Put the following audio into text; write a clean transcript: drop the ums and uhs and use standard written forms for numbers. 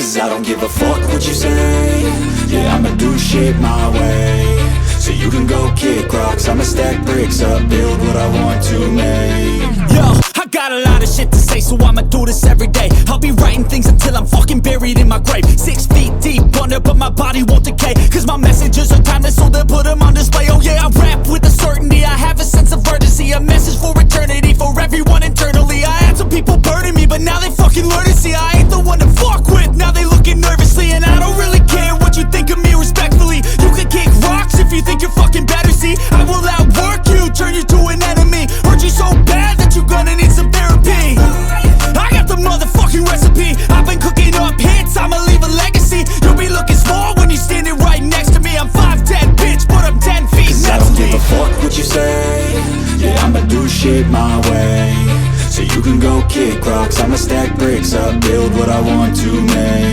Cause I don't give a fuck what you say. Yeah, I'ma do shit my way. So you can go kick rocks, I'ma stack bricks up, build what I want to make. Yo, I got a lot of shit to say, so I'ma do this every day. I'll be writing things until I'm fucking buried in my grave. 6 feet deep under, but my body won't decay. Cause my messages are timeless, so they'll put them on display. Oh yeah, I rap with a certainty, I have a sense of urgency. A message for eternity, for everyone internally. I had some people burning me, but now they fucking learn to see I ain't the one to fuck with, now they looking nervously. And I don't really care what you think of me, respectfully. You can kick rocks if you think you're fucking better, see. I will outwork you, turn you to an enemy. Hurt you so bad that you're gonna need some therapy. I got the motherfucking recipe, I've been cooking up hits, I'ma leave a legacy. You'll be looking small when you're standing right next to me. I'm 5'10", bitch, but I'm 10 feet. Cause I don't give a fuck what you say. Yeah, I'ma do shit my way. So you can go kick rocks, I'ma stack bricks up, build what I want to make.